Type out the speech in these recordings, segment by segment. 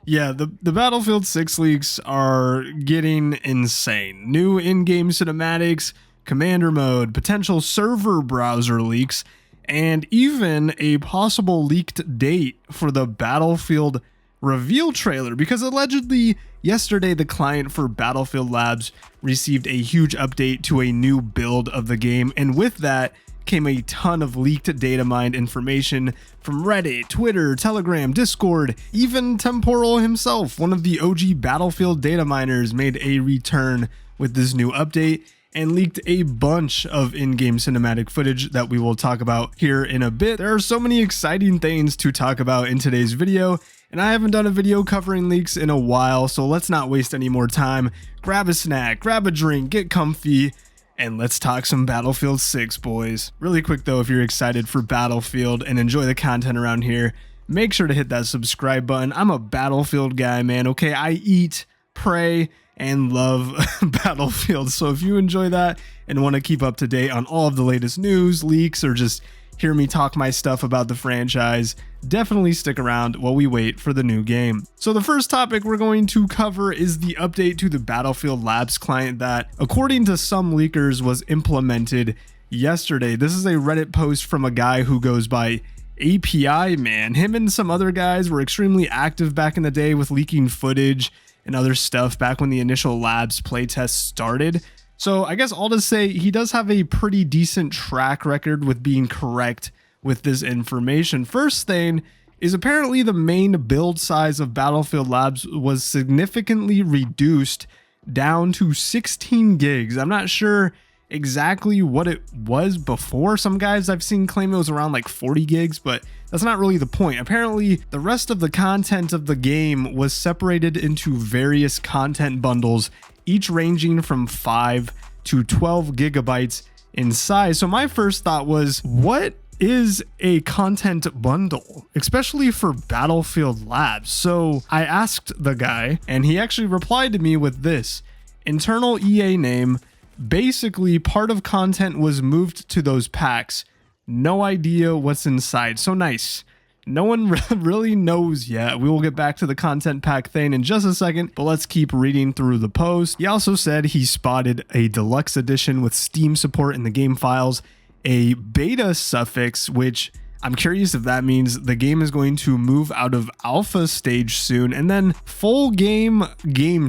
Yeah, the Battlefield 6 leaks are getting insane. New in-game cinematics, commander mode, potential server browser leaks, and even a possible leaked date for the Battlefield reveal trailer, because allegedly yesterday the client for Battlefield Labs received a huge update to a new build of the game, and with that came a ton of leaked data mined information from Reddit, Twitter, Telegram, Discord. Even Temporal himself, one of the OG Battlefield data miners, made a return with this new update and leaked a bunch of in-game cinematic footage that we will talk about here in a bit. There are so many exciting things to talk about in today's video, and I haven't done a video covering leaks in a while, so let's not waste any more time. Grab a snack, grab a drink, get comfy, and let's talk some Battlefield 6, boys. Really quick though, if you're excited for Battlefield and enjoy the content around here, make sure to hit that subscribe button. I'm a Battlefield guy, man, okay? I eat, pray, and love Battlefield. So if you enjoy that and want to keep up to date on all of the latest news, leaks, or just hear me talk my stuff about the franchise, definitely stick around while we wait for the new game. So the first topic we're going to cover is the update to the Battlefield Labs client that, according to some leakers, was implemented yesterday. This is a Reddit post from a guy who goes by API Man. Him and some other guys were extremely active back in the day with leaking footage and other stuff back when the initial Labs playtest started. So I guess all to say, he does have a pretty decent track record with being correct with this information. First thing is, apparently the main build size of Battlefield Labs was significantly reduced down to 16 gigs. I'm not sure exactly what it was before. Some guys I've seen claim it was around like 40 gigs, but that's not really the point. Apparently, the rest of the content of the game was separated into various content bundles, each ranging from 5 to 12 gigabytes in size. So my first thought was, what is a content bundle, especially for Battlefield Labs? So I asked the guy, and he actually replied to me with this: internal EA name, basically part of content was moved to those packs. No idea what's inside. So nice. No one really knows yet. We will get back to the content pack thing in just a second, but let's keep reading through the post. He also said he spotted a Deluxe Edition with Steam support in the game files, a beta suffix, which I'm curious if that means the game is going to move out of alpha stage soon, and then full game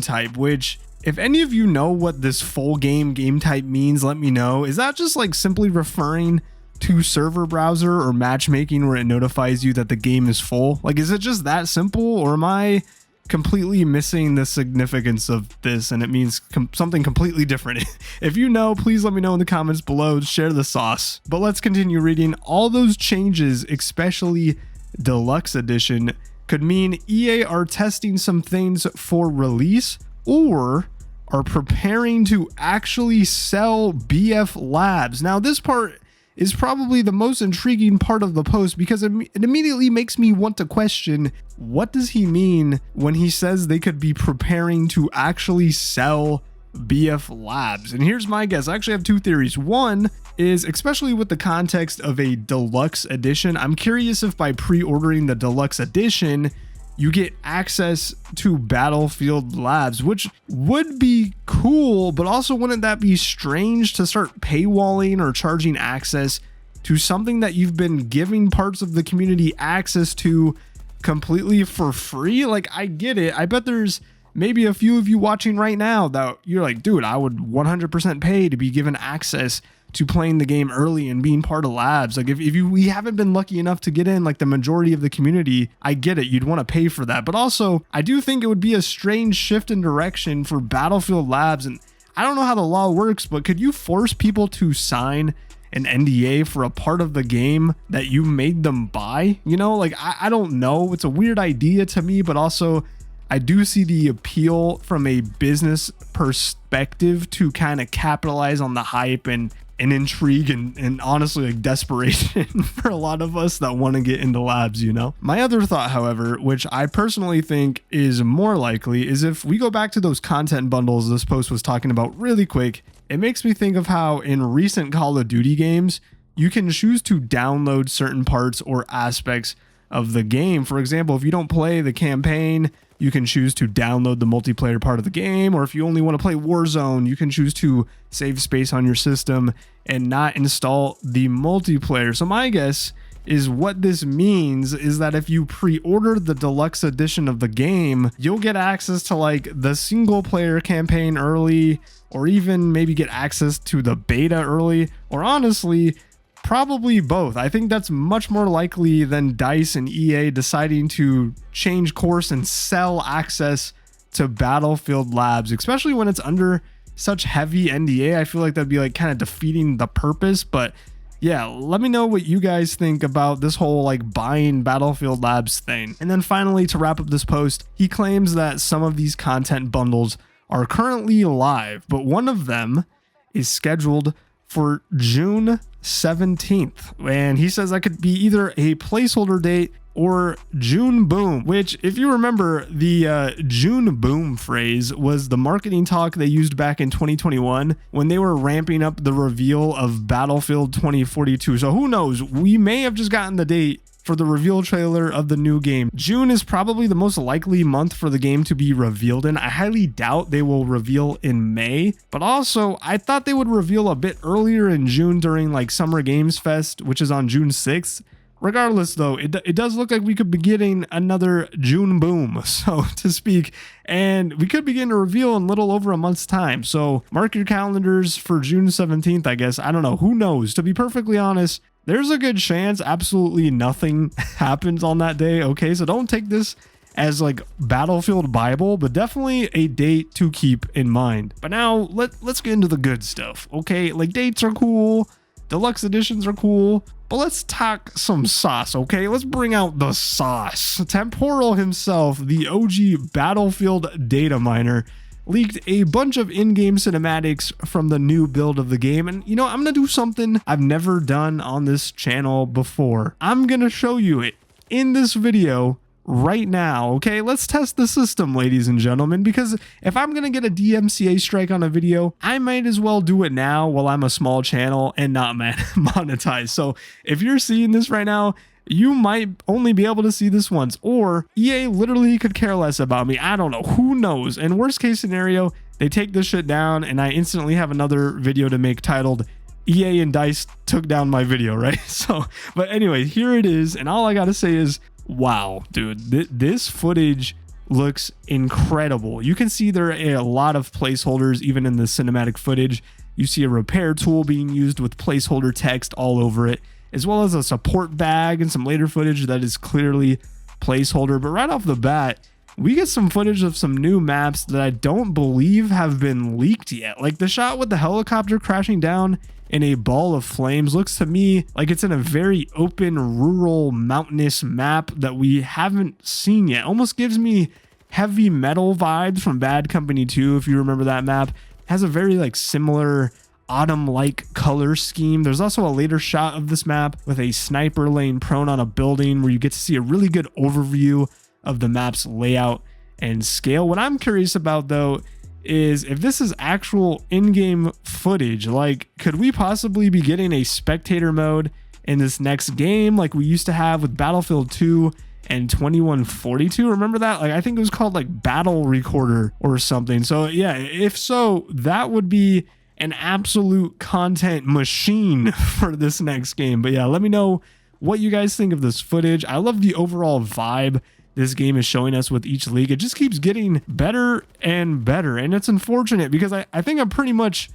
type, which, if any of you know what this full game type means, let me know. Is that just like simply referring to server browser or matchmaking where it notifies you that the game is full? Like, is it just that simple, or am I completely missing the significance of this and it means something completely different? If you know, please let me know in the comments below. Share the sauce. But let's continue reading. All those changes, especially Deluxe Edition, could mean EA are testing some things for release or are preparing to actually sell BF Labs. Now, this part is probably the most intriguing part of the post, because it immediately makes me want to question, what does he mean when he says they could be preparing to actually sell BF Labs? And here's my guess. I actually have two theories. One is, especially with the context of a Deluxe Edition, I'm curious if by pre-ordering the Deluxe Edition, you get access to Battlefield Labs, which would be cool, but also wouldn't that be strange to start paywalling or charging access to something that you've been giving parts of the community access to completely for free? Like, I get it. I bet there's maybe a few of you watching right now that you're like, dude, I would 100% pay to be given access to playing the game early and being part of Labs. Like, if we haven't been lucky enough to get in like the majority of the community, I get it, you'd want to pay for that. But also, I do think it would be a strange shift in direction for Battlefield Labs. And I don't know how the law works, but could you force people to sign an NDA for a part of the game that you made them buy? You know, like, I don't know. It's a weird idea to me, but also I do see the appeal from a business perspective to kind of capitalize on the hype and intrigue and honestly like desperation for a lot of us that want to get into Labs, you know? My other thought, however, which I personally think is more likely, is if we go back to those content bundles this post was talking about really quick, it makes me think of how in recent Call of Duty games, you can choose to download certain parts or aspects of the game. For example, if you don't play the campaign, you can choose to download the multiplayer part of the game, or if you only want to play Warzone, you can choose to save space on your system and not install the multiplayer. So my guess is what this means is that if you pre-order the deluxe edition of the game, you'll get access to like the single player campaign early, or even maybe get access to the beta early, or honestly, probably both. I think that's much more likely than DICE and EA deciding to change course and sell access to Battlefield Labs, especially when it's under such heavy NDA. I feel like that'd be like kind of defeating the purpose. But yeah, let me know what you guys think about this whole like buying Battlefield Labs thing. And then finally, to wrap up this post, he claims that some of these content bundles are currently live, but one of them is scheduled for June 17th. And he says that could be either a placeholder date or June Boom, which, if you remember, the June Boom phrase was the marketing talk they used back in 2021 when they were ramping up the reveal of Battlefield 2042. So who knows? We may have just gotten the date for the reveal trailer of the new game. June is probably the most likely month for the game to be revealed in. I highly doubt they will reveal in May, but also I thought they would reveal a bit earlier in June during like Summer Games Fest, which is on June 6th. Regardless, though, it does look like we could be getting another June Boom, so to speak, and we could begin to reveal in little over a month's time. So mark your calendars for June 17th, I guess. I don't know. Who knows? To be perfectly honest, there's a good chance absolutely nothing happens on that day. Okay, so don't take this as like Battlefield Bible, but definitely a date to keep in mind. But now let's get into the good stuff. Okay, like dates are cool, deluxe editions are cool, but let's talk some sauce. Okay, let's bring out the sauce. Temporal himself, the OG Battlefield data miner, leaked a bunch of in-game cinematics from the new build of the game. And you know, I'm gonna do something I've never done on this channel before. I'm gonna show you it in this video right now. Okay, let's test the system, ladies and gentlemen, because if I'm gonna get a DMCA strike on a video, I might as well do it now while I'm a small channel and not monetize. So if you're seeing this right now, you might only be able to see this once, or EA literally could care less about me. I don't know. Who knows? And worst case scenario, they take this shit down and I instantly have another video to make titled EA and DICE took down my video, right? So, but anyway, here it is. And all I gotta say is, wow, dude, this footage looks incredible. You can see there are a lot of placeholders even in the cinematic footage. You see a repair tool being used with placeholder text all over it, as well as a support bag and some later footage that is clearly placeholder. But right off the bat, we get some footage of some new maps that I don't believe have been leaked yet. Like the shot with the helicopter crashing down in a ball of flames looks to me like it's in a very open, rural, mountainous map that we haven't seen yet. Almost gives me heavy metal vibes from Bad Company 2, if you remember that map. It has a very like similar autumn-like color scheme. There's also a later shot of this map with a sniper laying prone on a building where you get to see a really good overview of the map's layout and scale. What I'm curious about, though, is if this is actual in-game footage. Like, could we possibly be getting a spectator mode in this next game like we used to have with Battlefield 2 and 2142? Remember that? Like, I think it was called like Battle Recorder or something. So yeah, if so, that would be an absolute content machine for this next game. But yeah, let me know what you guys think of this footage. I love the overall vibe this game is showing us with each league. It just keeps getting better and better, and it's unfortunate because I think I'm pretty much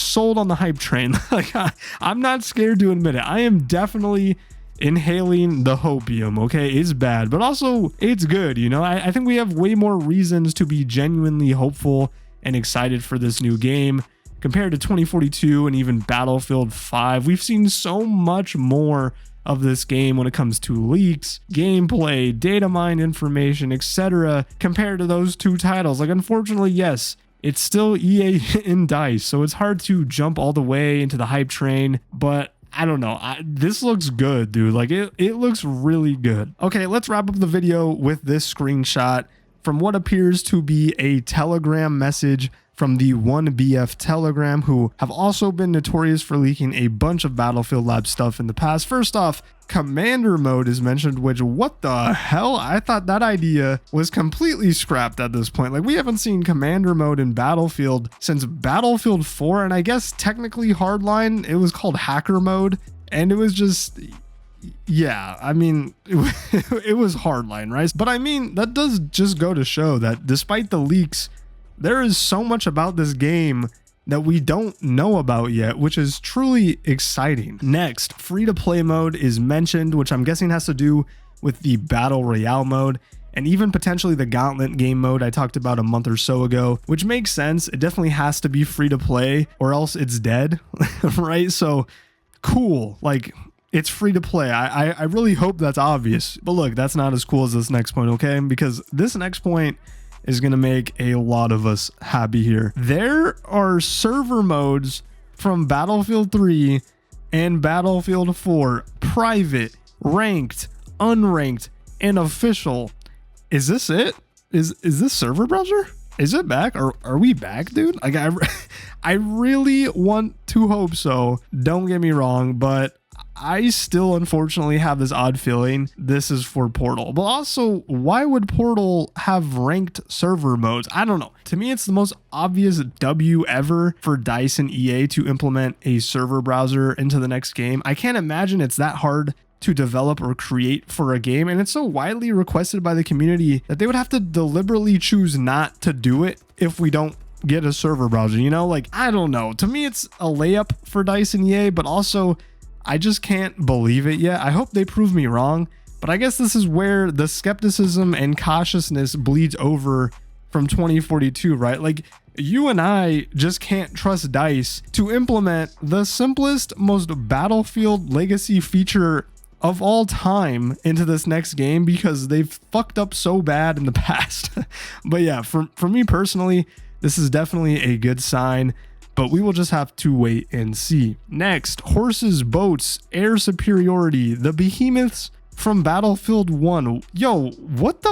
sold on the hype train. Like I'm not scared to admit it. I am definitely inhaling the hopium. Okay, it's bad, but also it's good. You know, I think we have way more reasons to be genuinely hopeful and excited for this new game compared to 2042 and even Battlefield 5. We've seen so much more of this game when it comes to leaks, gameplay, data mine information, etc. compared to those two titles. Like, unfortunately, yes, it's still EA and DICE, so it's hard to jump all the way into the hype train, but I don't know. This looks good, dude. Like, it looks really good. Okay, let's wrap up the video with this screenshot from what appears to be a Telegram message from the 1BF Telegram, who have also been notorious for leaking a bunch of Battlefield Lab stuff in the past. First off, Commander mode is mentioned, which what the hell? I thought that idea was completely scrapped at this point. Like, we haven't seen Commander mode in Battlefield since Battlefield 4, and I guess technically Hardline, it was called Hacker mode, and it was just... yeah, I mean, it was Hardline, right? But I mean, that does just go to show that despite the leaks, there is so much about this game that we don't know about yet, which is truly exciting. Next, free-to-play mode is mentioned, which I'm guessing has to do with the Battle Royale mode, and even potentially the Gauntlet game mode I talked about a month or so ago, which makes sense. It definitely has to be free-to-play, or else it's dead, right? So, cool. Like, it's free to play. I really hope that's obvious. But look, that's not as cool as this next point, okay? Because this next point is going to make a lot of us happy here. There are server modes from Battlefield 3 and Battlefield 4. Private, ranked, unranked, and official. Is this it? Is this server browser? Is it back? Are we back, dude? Like, I really want to hope so. Don't get me wrong, but I still unfortunately have this odd feeling this is for Portal. But also, why would Portal have ranked server modes? I don't know. To me, it's the most obvious W ever for DICE and EA to implement a server browser into the next game. I can't imagine it's that hard to develop or create for a game, and it's so widely requested by the community that they would have to deliberately choose not to do it if we don't get a server browser, you know? Like, I don't know. To me, it's a layup for DICE and EA, but also I just can't believe it yet. I hope they prove me wrong, but I guess this is where the skepticism and cautiousness bleeds over from 2042, right? Like, you and I just can't trust DICE to implement the simplest, most Battlefield legacy feature of all time into this next game because they've fucked up so bad in the past. But yeah, for me personally, this is definitely a good sign, but we will just have to wait and see. Next, horses, boats, air superiority, the behemoths from Battlefield 1. Yo, what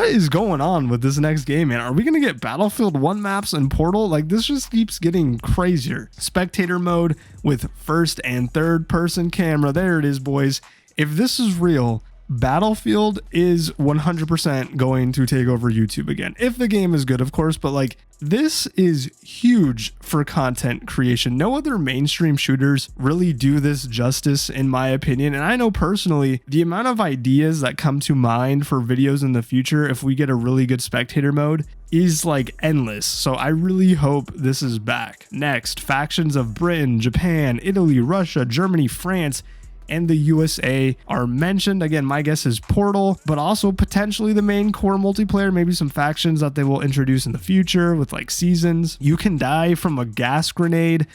is going on with this next game, man? Are we gonna get Battlefield 1 maps and Portal? Like, this just keeps getting crazier. Spectator mode with first and third person camera. There it is, boys. If this is real, Battlefield is 100% going to take over YouTube again. If the game is good, of course, but like, this is huge for content creation. No other mainstream shooters really do this justice, in my opinion. And I know personally, the amount of ideas that come to mind for videos in the future, if we get a really good spectator mode, is like endless. So I really hope this is back. Next, factions of Britain, Japan, Italy, Russia, Germany, France, and the USA are mentioned. Again, my guess is Portal, but also potentially the main core multiplayer, maybe some factions that they will introduce in the future with like seasons. You can die from a gas grenade.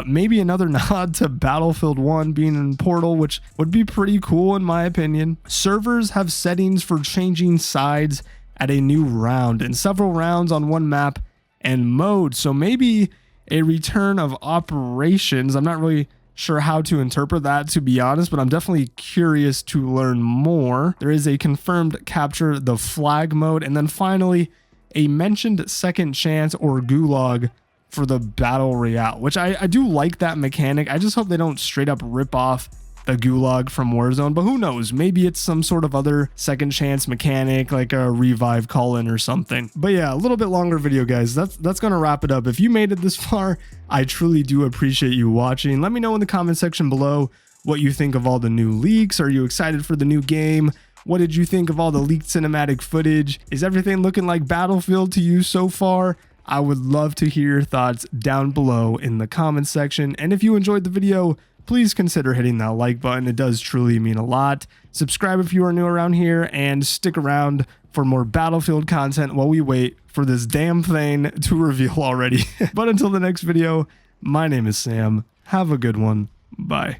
Maybe another nod to Battlefield 1 being in Portal, which would be pretty cool in my opinion. Servers have settings for changing sides at a new round and several rounds on one map and mode. So maybe a return of operations. I'm not really sure how to interpret that, to be honest, but I'm definitely curious to learn more. There is a confirmed capture the flag mode, and then finally a mentioned second chance or gulag for the battle royale, which I do like that mechanic. I just hope they don't straight up rip off the gulag from Warzone, but who knows? Maybe it's some sort of other second chance mechanic, like a revive call-in or something. But yeah, a little bit longer video, guys. That's gonna wrap it up. If you made it this far, I truly do appreciate you watching. Let me know in the comment section below what you think of all the new leaks. Are you excited for the new game? What did you think of all the leaked cinematic footage? Is everything looking like Battlefield to you so far? I would love to hear your thoughts down below in the comment section. And if you enjoyed the video, please consider hitting that like button. It does truly mean a lot. Subscribe if you are new around here, and stick around for more Battlefield content while we wait for this damn thing to reveal already. But until the next video, my name is Sam. Have a good one. Bye.